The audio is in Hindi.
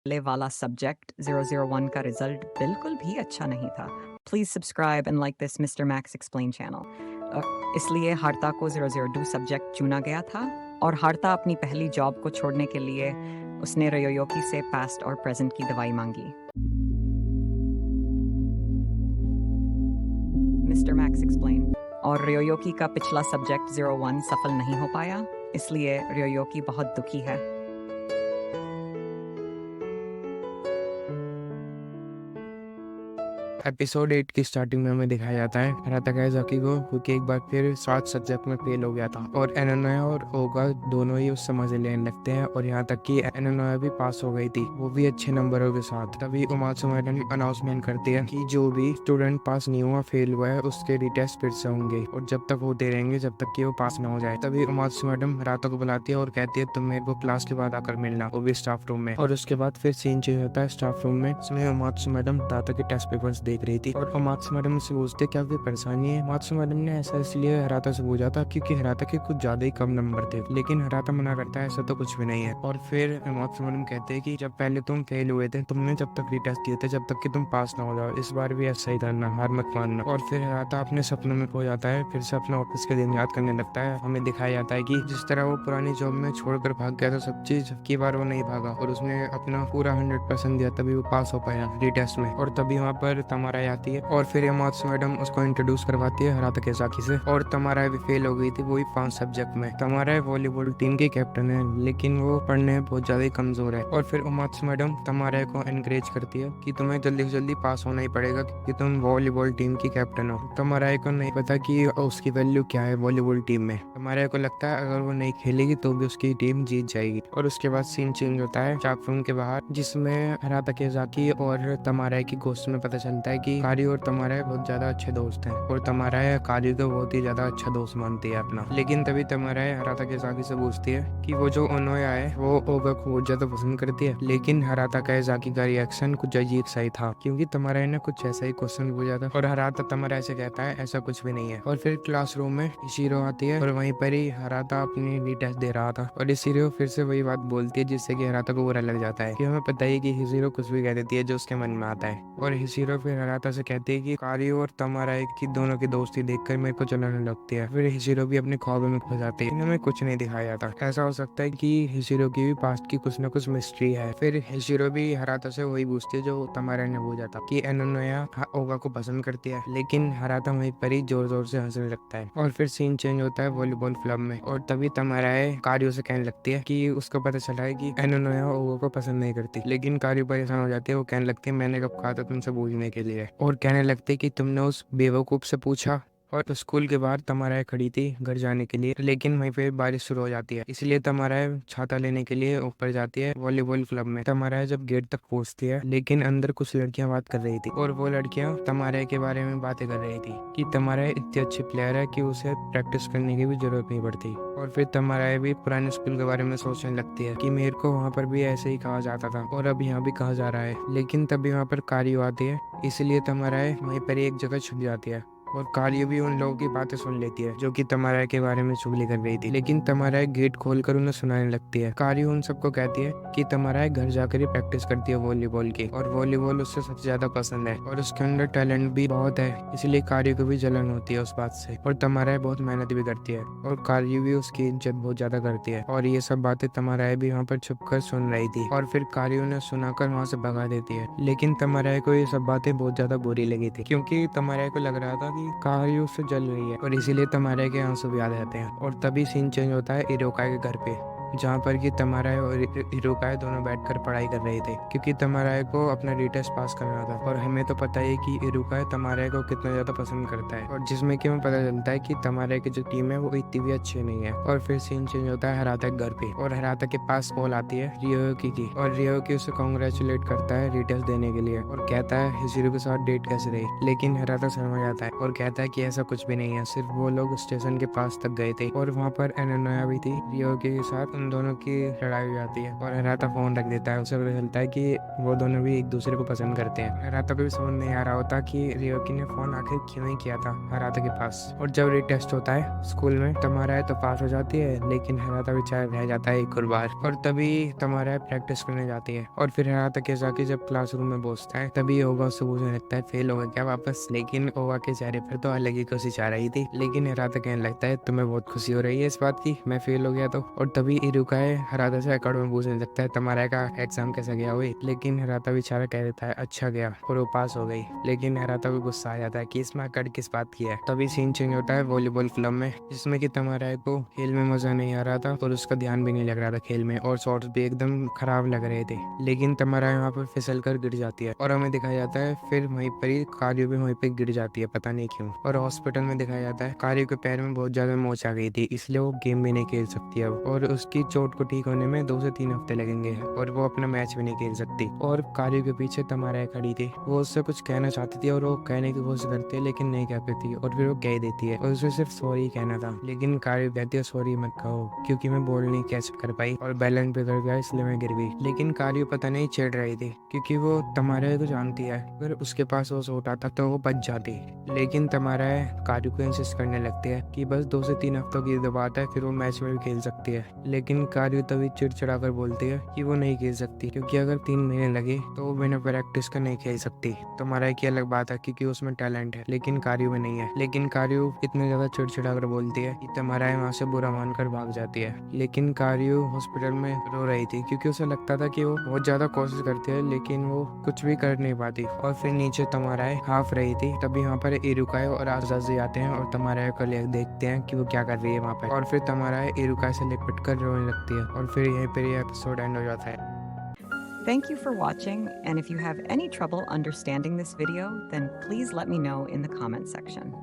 पहले वाला सब्जेक्ट 001 का रिजल्ट बिल्कुल भी अच्छा नहीं था। Please subscribe and like this mister max explain channel. इसलिए हार्ता को 002 सब्जेक्ट चुना गया था और हार्ता अपनी पहली जॉब को छोड़ने के लिए उसने रयोयोकी से पास्ट और प्रेजेंट की दवाई मांगी। Mister max explain. और रयोयोकी का पिछला सब्जेक्ट 01 सफल नहीं हो पाया, इसलिए रयोयोकी बहुत दुखी है। एपिसोड 8 की स्टार्टिंग में हमें दिखाया जाता है हराता काइज़ाकी को, क्योंकि एक बार फिर 7 सब्जेक्ट में फेल हो गया था और एनोनोया और ओगा दोनों ही उससे मजे लेने लगते हैं और यहाँ तक कि एनोनोया भी पास हो गई थी, वो भी अच्छे नंबरों के साथ। तभी उमात्सु मैडम अनाउंसमेंट करती है कि जो भी स्टूडेंट पास नहीं हुआ, फेल हुआ है, उसके रिटेस्ट फिर से होंगे और जब तक होते रहेंगे जब तक कि वो पास ना हो जाए। तभी उमात्सु मैडम हराता को बुलाती है और कहती है तुम मेरे को क्लास के बाद आकर मिलना, वो भी स्टाफ रूम में। और उसके बाद फिर सीन चेंज होता है स्टाफ रूम में। उसमें उमात्सु मैडम दाता के टेस्ट पेपर्स देख रही थी और उमात्सु मैडम से पूछते क्या कोई परेशानी है। उमात्सु मैडम ने ऐसा इसलिए हराता से पूछा था क्योंकि हराता के कुछ ज्यादा ही कम नंबर थे, लेकिन हराता मना करता है ऐसा तो कुछ भी नहीं है। और फिर उमात्सु मैडम कहते हैं कि जब पहले तुम फेल हुए थे तुमने जब तक रिटेस्ट दिए थे जब तक कि तुम पास ना हो जाओ, इस बार भी ऐसा ही करना, हार मत मानना। और फिर हराता अपने सपनों में खो जाता है, फिर से अपने ऑफिस के दिन याद करने लगता है। हमें दिखाया जाता है कि जिस तरह वो पुरानी जॉब में छोड़कर भाग गया था सब चीज, की बार वो नहीं भागा और उसने अपना पूरा 100% दिया, तभी वो पास हो पाया रिटेस्ट में। और तभी वहाँ पर तमारा आती है और फिर उमात्सु मैडम उसको इंट्रोड्यूस करवाती है हराता काइज़ाकी से। और तमारा भी फेल हो गई थी, वो भी 5 सब्जेक्ट में। तमारा वॉलीबॉल टीम की कैप्टन है, लेकिन वो पढ़ने में बहुत ज्यादा ही कमजोर है। और फिर उमात्सु मैडम तमारा को एनकरेज करती है कि तुम्हें जल्दी से जल्दी पास होना ही पड़ेगा क्योंकि तुम वॉलीबॉल टीम की कैप्टन हो। तमारा को नहीं पता कि उसकी वैल्यू क्या है वॉलीबॉल टीम में। तमारा को लगता है अगर वो नहीं खेलेगी तो भी उसकी टीम जीत जाएगी। और उसके बाद सीन चेंज होता है स्टाफ रूम के बाहर, जिसमें हराता काइज़ाकी और तमारा की गोश्त में पता चलता है कि कारी और तमारा बहुत ज्यादा अच्छे दोस्त हैं और तमारा कारी को बहुत ही ज्यादा अच्छा दोस्त मानती है अपना। लेकिन तभी तमारा हराता काइज़ाकी से पूछती है कि वो जो ओनोया है वो ओगा को बहुत ज्यादा पसंद करती है, लेकिन हराता काइज़ाकी का रिएक्शन कुछ अजीब सा ही था क्योंकि तमारा ने कुछ ऐसा ही क्वेश्चन पूछा था और हराता तमारा से कहता है ऐसा कुछ भी नहीं है। और फिर क्लासरूम में इशिरो आती है और वहीं पर ही हराता अपनी रीटेस्ट दे रहा था और इशिरो फिर से वही बात बोलती है जिससे कि हराता को बुरा लग जाता है कि हमें पता ही कि हिशिरो कुछ भी कह देती है जो उसके मन में आता है। और हिशिरो फिर हराता से कहती है कि कारी और तमारा की दोनों की दोस्ती देखकर मेरे को चलाने लगती है। फिर हिशिरो भी अपने ख्वाबों में खो जाती है। हमें कुछ नहीं दिखाया जाता, ऐसा हो सकता है कि हिशिरो की भी पास्ट की कुछ न कुछ मिस्ट्री है। फिर हिशिरो भी हराता से वही पूछती है जो तमारा ने पूछा था कि एनोनोया ओगा को पसंद करती है, लेकिन हराता वहीं पर ही जोर जोर से हंसने लगता है। और फिर सीन चेंज होता है वॉलीबॉल क्लब में और तभी तमारा कारियो से कहने लगती है कि उसको पता चला है कि एनोनोया ओगा को पसंद नहीं करती, लेकिन कारियो परेशान हो जाती है। वो कहने लगती है मैंने कब कहा था तुमसे पूछने के लिए, और कहने लगते कि तुमने उस बेवकूफ से पूछा। और स्कूल के बाहर तमारा खड़ी थी घर जाने के लिए, लेकिन वहीं पे बारिश शुरू हो जाती है, इसलिए तमारा छाता लेने के लिए ऊपर जाती है वॉलीबॉल क्लब में। तमारा जब गेट तक पहुंचती है, लेकिन अंदर कुछ लड़कियां बात कर रही थी और वो लड़कियां तमारा के बारे में बातें कर रही थी कि तमारा इतनी अच्छी प्लेयर है कि उसे प्रैक्टिस करने की भी जरूरत नहीं पड़ती। और फिर तमारा भी पुराने स्कूल के बारे में सोचने लगती है कि मेरे को वहाँ पर भी ऐसे ही कहा जाता था और अब यहाँ भी कहा जा रहा है। लेकिन तभी वहाँ पर कारियो आती है, इसलिए तमारा वहीं पर एक जगह छुप जाती है और कारियो भी उन लोगों की बातें सुन लेती है जो कि तमारा के बारे में चुगली कर रही थी। लेकिन तमारा गेट खोलकर उन्हें सुनाने लगती है। कारियो उन सबको कहती है कि तमारा घर जाकर ही प्रैक्टिस करती है वॉलीबॉल की और वॉलीबॉल उससे सबसे ज्यादा पसंद है और उसके अंदर टैलेंट भी बहुत है, इसलिए कारियो को भी जलन होती है उस बात से। और तमारा बहुत मेहनत भी करती है और कारियो भी उसकी इज्जत बहुत ज्यादा करती है। और ये सब बातें तमारा भी वहाँ पर छुप कर सुन रही थी और फिर कारियो ने सुनाकर वहाँ से भगा देती है। लेकिन तमारा को ये सब बातें बहुत ज्यादा बुरी लगी थी क्योंकि तमारा को लग रहा था कि कारियो उससे जल रही है और इसीलिए तमारा के आंसू भी आ जाते हैं। और तभी सीन चेंज होता है इरोका के घर पे, जहाँ पर कि तमारा और इरोका दोनों बैठकर पढ़ाई कर रहे थे क्योंकि तमारा को अपना रिटेस्ट पास करना था। और हमें तो पता है कि इरोका तमारा को कितना ज्यादा पसंद करता है और जिसमें कि हमें पता चलता है कि तमारा की जो टीम है वो इतनी भी अच्छी नहीं है। और फिर सीन चेंज होता है हराता के घर पे और हराता के पास कॉल आती है रियोकी की और रियोकी उसे कॉन्ग्रेचुलेट करता है रिटेस्ट देने के लिए और कहता है हिशिरो के साथ डेट कैसे रही। लेकिन हराता समझ जाता है और कहता है कि ऐसा कुछ भी नहीं है, सिर्फ वो लोग स्टेशन के पास तक गए थे और वहाँ पर एनोनोया भी थी रियोकी के साथ। उन दोनों की लड़ाई हो जाती है और हराता फोन रख देता है। उसे पता चलता है कि वो दोनों भी एक दूसरे को पसंद करते हैं। हराता को भी समझ नहीं आ रहा होता कि रियोकी ने फोन आखिर क्यों ही किया था हराता के पास। और जब रीटेस्ट होता है स्कूल में, तमारा तो पास हो जाती है, लेकिन हराता बेचारा रह जाता है एक और बार। और तभी तमारा प्रैक्टिस करने जाती है और फिर हराता के जाके जब क्लासरूम में पहुंचता है तभी ओगा उससे पूछने लगता है फेल हो गया क्या वापस। लेकिन ओगा के चेहरे पर तो अलग ही खुशी छा रही थी। लेकिन हराता कहने लगता है तुम्हें बहुत खुशी हो रही है इस बात की मैं फेल हो गया तो। और तभी इरुकाए हराता से अकड़ में पूछने लगता है तुम्हारा का एग्जाम कैसा गया हुई। लेकिन हराता बेचारा कह देता है अच्छा गया और वो पास हो गई। लेकिन हराता को गुस्सा आ जाता है कि इसमें अकड़ किस बात की है। तभी सीन चेंज होता है वॉलीबॉल क्लब में, जिसमें कि तमारा को खेल में मजा नहीं आ रहा था और उसका ध्यान भी नहीं लग रहा था खेल में, और शॉट्स भी एकदम खराब लग रहे थे। लेकिन तमारा यहाँ पर फिसल कर गिर जाती है और हमें दिखाया जाता है फिर वहीं पर ही कारियो भी वहीं पर गिर जाती है, पता नहीं क्यों। और हॉस्पिटल में दिखाया जाता है कारियो के पैर में बहुत ज्यादा मोच आ गई थी, इसलिए वो गेम भी नहीं खेल सकती अब। और उसकी चोट को ठीक होने में 2 से 3 हफ्ते लगेंगे और वो अपना मैच भी नहीं खेल सकती। और कारियो के पीछे तमारा खड़ी थी, वो उससे कुछ कहना चाहती थी और वो कहने की कोशिश करती है लेकिन नहीं कह पाती और फिर वो कह देती है और उसे सिर्फ सॉरी कहना था। लेकिन कारियो कहती है सॉरी मत कहो क्योंकि मैं बोल नहीं कैसे कर पाई और बैलेंस बिगड़ गया इसलिए मैं गिर गई। लेकिन कारियो पता नहीं चिढ़ रही थी क्योंकि वो तमारा को जानती है, अगर उसके पास वो सूट आता तो वो बच जाती। लेकिन तमारा कारियो को इंसिस्ट करने लगती है कि बस 2 से 3 हफ्तों की बात है फिर वो मैच में भी खेल सकती है। लेकिन कारियो तभी चिड़चिड़ा कर बोलती है कि वो नहीं खेल सकती क्योंकि अगर 3 महीने लगे तो वो बिना प्रैक्टिस का नहीं खेल सकती। तमारा की अलग बात है क्योंकि उसमें टैलेंट है लेकिन कारियो में नहीं है। लेकिन कारियो इतने ज्यादा चिड़चिड़ा कर बोलती है कि तमारा वहां से बुरा मानकर भाग जाती है। लेकिन कारियो हॉस्पिटल में रो रही थी क्योंकि उसे लगता था कि वो बहुत ज्यादा कोशिश करती है लेकिन वो कुछ भी कर नहीं पाती। और फिर नीचे तमाराए हाफ रही थी, तभी यहाँ पर इरुकाए और आजाजी आते हैं और तमाराए को देखते हैं कि वो क्या कर रही है वहाँ पर। और फिर तमाराए इरुकाए से लिपट कर रोने लगती है और फिर यहीं पर ये एपिसोड एंड हो जाता है। Thank you for watching, and if you have any trouble understanding this video, then please let me know in the comment section.